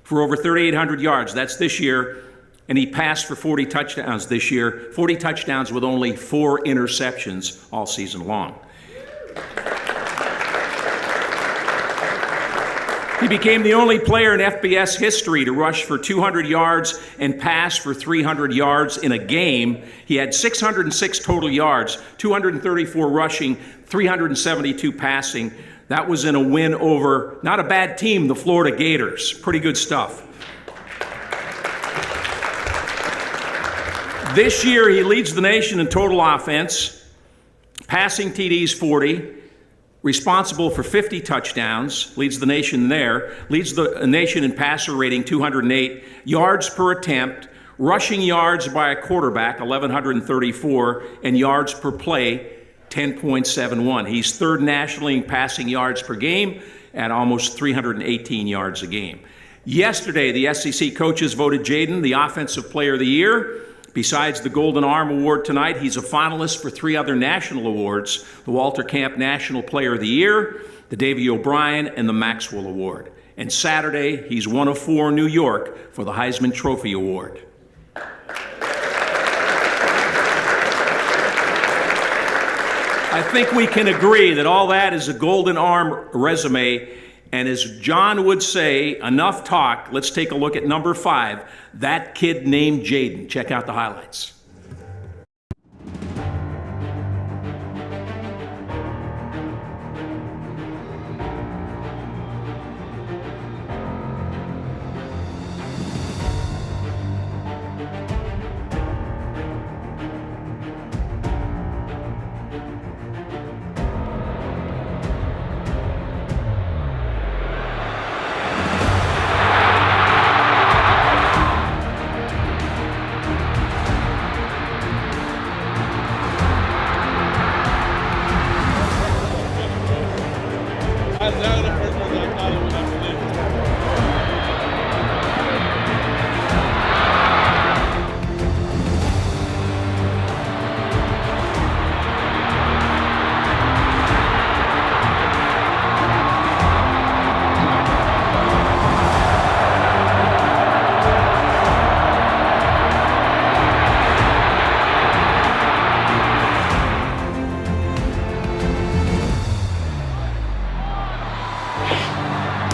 for over 3,800 yards. That's this year. And he passed for 40 touchdowns this year, 40 touchdowns with only 4 interceptions all season long. He became the only player in FBS history to rush for 200 yards and pass for 300 yards in a game. He had 606 total yards, 234 rushing, 372 passing. That was in a win over, not a bad team, the Florida Gators. Pretty good stuff. This year, he leads the nation in total offense, passing TDs 40, responsible for 50 touchdowns, leads the nation there, leads the nation in passer rating 208, yards per attempt, rushing yards by a quarterback 1,134, and yards per play 10.71. He's third nationally in passing yards per game at almost 318 yards a game. Yesterday, the SEC coaches voted Jaden the Offensive Player of the Year. Besides the Golden Arm Award tonight, he's a finalist for 3 other national awards: the Walter Camp National Player of the Year, the Davy O'Brien, and the Maxwell Award. And Saturday, he's one of 4 in New York for the Heisman Trophy Award. I think we can agree that all that is a Golden Arm resume. And as John would say, enough talk. Let's take a look at number 5, that kid named Jaden. Check out the highlights.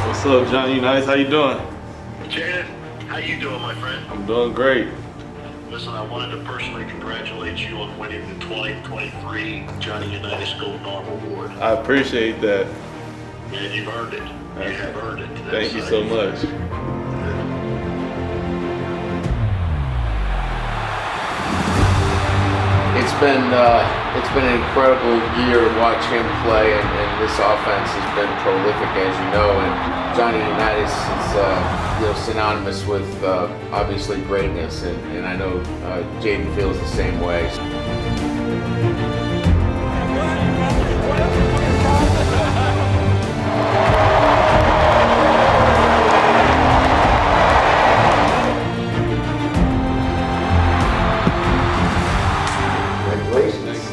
What's up, John Unitas? How you doing? Jaden, how you doing, my friend? I'm doing great. Listen, I wanted to personally congratulate you on winning the 2023 Johnny Unitas Golden Arm Award. I appreciate that. And you've earned it. You have earned it. Thank you so much. It's been an incredible year to watch him play, and this offense has been prolific, as you know. And Johnny Unitas is synonymous with obviously greatness, and I know Jaden feels the same way.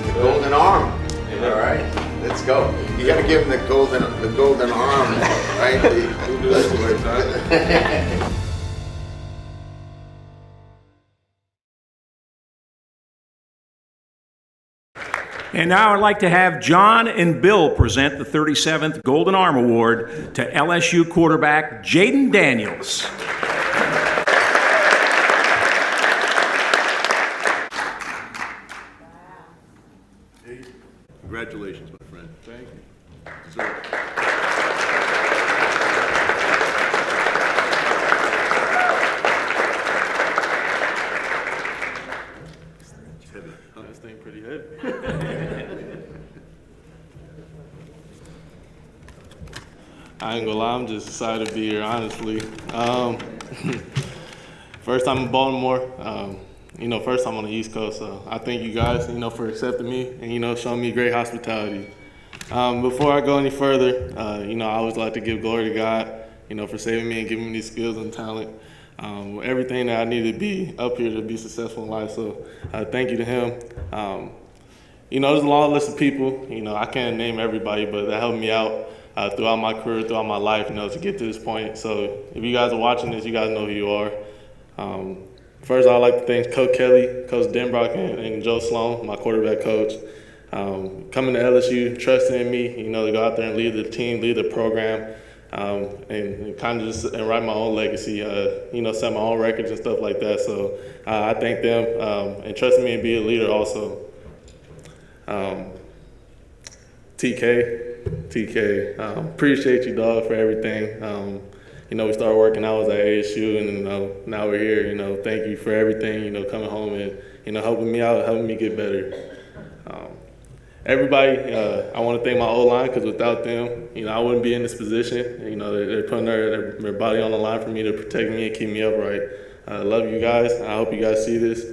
The golden arm. All right, let's go. You got to give him the golden arm, right? And now I'd like to have John and Bill present the 37th Golden Arm Award to LSU quarterback Jaden Daniels. Congratulations, my friend. Thank you. Deserve it. It's heavy. This thing pretty heavy. I ain't gonna lie, I'm just excited to be here, honestly. First time in Baltimore. First time on the East Coast, so I thank you guys, for accepting me and, showing me great hospitality. Before I go any further, I always like to give glory to God, for saving me and giving me these skills and talent, everything that I need to be up here to be successful in life. So thank you to him. There's a long list of people, I can't name everybody, but that helped me out throughout my career, throughout my life, to get to this point. So if you guys are watching this, you guys know who you are. First, I'd like to thank Coach Kelly, Coach Denbrock, and Joe Sloan, my quarterback coach. Coming to LSU, trusting in me, to go out there and lead the team, lead the program, and kind of just write my own legacy, set my own records and stuff like that. So I thank them and trusting me and be a leader also. TK, appreciate you, dog, for everything. We started working out at ASU, and now we're here. Thank you for everything. Coming home and helping me out, helping me get better. Everybody, I want to thank my O-line, because without them, I wouldn't be in this position. They're putting their body on the line for me to protect me and keep me upright. I love you guys. I hope you guys see this.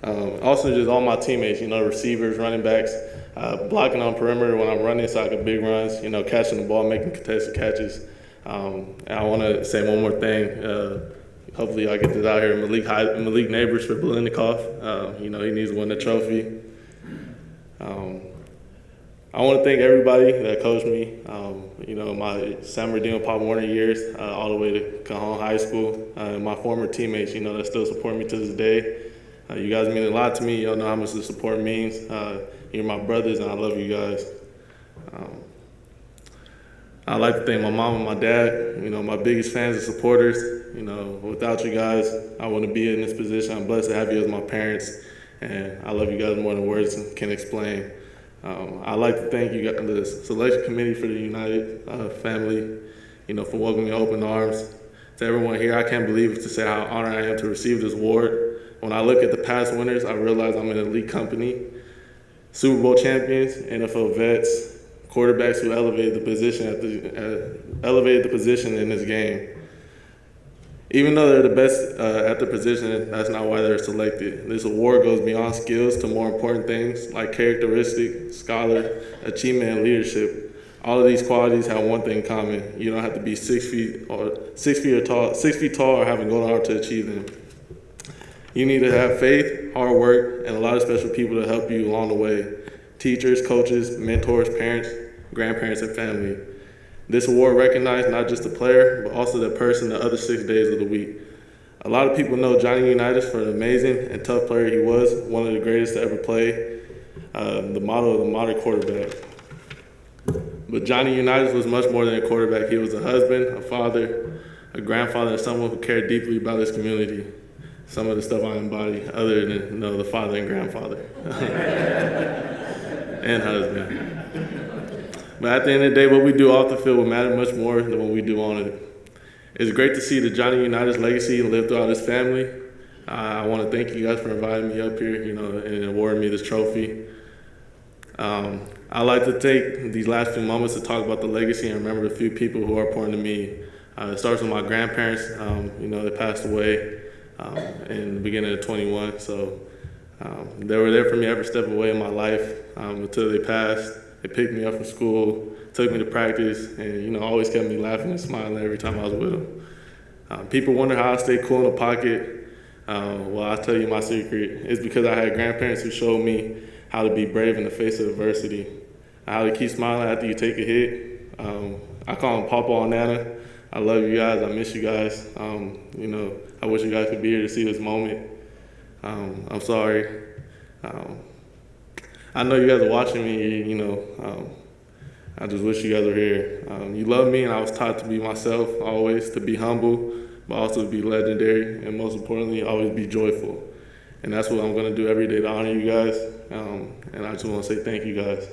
Also, just all my teammates, receivers, running backs, blocking on perimeter when I'm running, so I can big runs, catching the ball, making contested catches. And I want to say one more thing. Hopefully I get this out here. Malik Neighbors for Belinnikoff. He needs to win the trophy. I want to thank everybody that coached me. My San Bernardino Pop Warner years, all the way to Cajon High School. My former teammates, that still support me to this day. You guys mean a lot to me. Y'all know how much the support means. You're my brothers, and I love you guys. I'd like to thank my mom and my dad, my biggest fans and supporters. Without you guys, I wouldn't be in this position. I'm blessed to have you as my parents, and I love you guys more than words can explain. I'd like to thank you guys, the selection committee for the United family, for welcoming me open arms. To everyone here, I can't believe it to say how honored I am to receive this award. When I look at the past winners, I realize I'm in an elite company. Super Bowl champions, NFL vets, quarterbacks who elevated the position in this game. Even though they're the best at the position, that's not why they're selected. This award goes beyond skills to more important things like characteristic, scholar, achievement, and leadership. All of these qualities have one thing in common: you don't have to be 6 feet tall, or have a golden arm to achieve them. You need to have faith, hard work, and a lot of special people to help you along the way: teachers, coaches, mentors, parents, grandparents, and family. This award recognizes not just the player, but also the person the other 6 days of the week. A lot of people know Johnny Unitas for the amazing and tough player he was, one of the greatest to ever play, the model of the modern quarterback. But Johnny Unitas was much more than a quarterback. He was a husband, a father, a grandfather, and someone who cared deeply about his community. Some of the stuff I embody, other than the father and grandfather and husband. But at the end of the day, what we do off the field will matter much more than what we do on it. It's great to see the Johnny Unitas legacy live throughout his family. I want to thank you guys for inviting me up here, and awarding me this trophy. I'd like to take these last few moments to talk about the legacy and remember the few people who are important to me. It starts with my grandparents. They passed away in the beginning of 21. So they were there for me every step of the way in my life until they passed. They picked me up from school, took me to practice, and always kept me laughing and smiling every time I was with them. People wonder how I stay cool in the pocket. Well, I'll tell you my secret. It's because I had grandparents who showed me how to be brave in the face of adversity, how to keep smiling after you take a hit. I call them Papa and Nana. I love you guys. I miss you guys. I wish you guys could be here to see this moment. I'm sorry. I know you guys are watching me, I just wish you guys were here. You love me, and I was taught to be myself, always, to be humble, but also to be legendary, and most importantly, always be joyful. And that's what I'm going to do every day to honor you guys, and I just want to say thank you guys.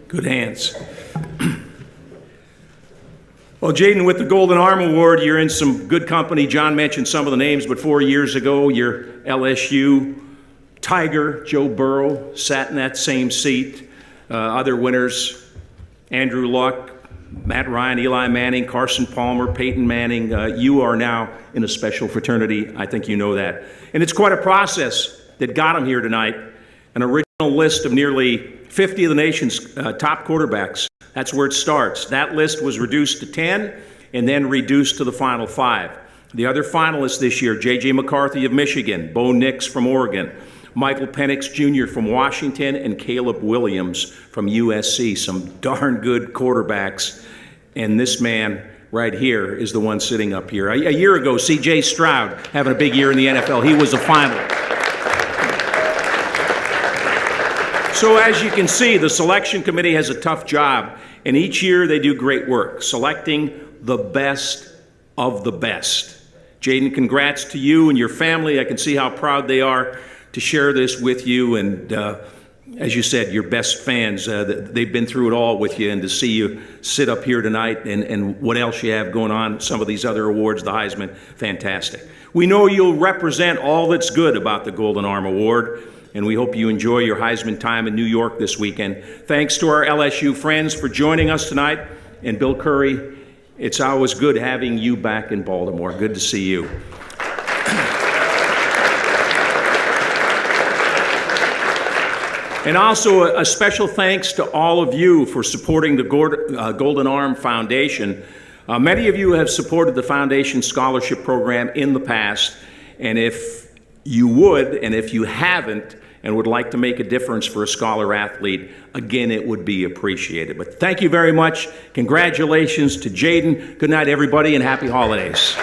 Good hands. Well, Jaden, with the Golden Arm Award, you're in some good company. John mentioned some of the names, but 4 years ago, your LSU Tiger, Joe Burrow, sat in that same seat. Other winners, Andrew Luck, Matt Ryan, Eli Manning, Carson Palmer, Peyton Manning. You are now in a special fraternity. I think you know that. And it's quite a process that got him here tonight. An original list of nearly 50 of the nation's top quarterbacks. That's where it starts. That list was reduced to 10 and then reduced to the final 5. The other finalists this year: J.J. McCarthy of Michigan, Bo Nix from Oregon, Michael Penix Jr. from Washington, and Caleb Williams from USC. Some darn good quarterbacks. And this man right here is the one sitting up here. A year ago, C.J. Stroud having a big year in the NFL. He was a finalist. So as you can see, the selection committee has a tough job, and each year they do great work, selecting the best of the best. Jaden, congrats to you and your family. I can see how proud they are to share this with you, and as you said, your best fans. They've been through it all with you, and to see you sit up here tonight and what else you have going on, some of these other awards, the Heisman, fantastic. We know you'll represent all that's good about the Golden Arm Award, and we hope you enjoy your Heisman time in New York this weekend. Thanks to our LSU friends for joining us tonight, and Bill Curry, it's always good having you back in Baltimore. Good to see you. And also a special thanks to all of you for supporting the Golden Arm Foundation. Many of you have supported the Foundation Scholarship Program in the past, and if you would, and if you haven't, and would like to make a difference for a scholar athlete, again, it would be appreciated. But thank you very much. Congratulations to Jaden. Good night, everybody, and happy holidays.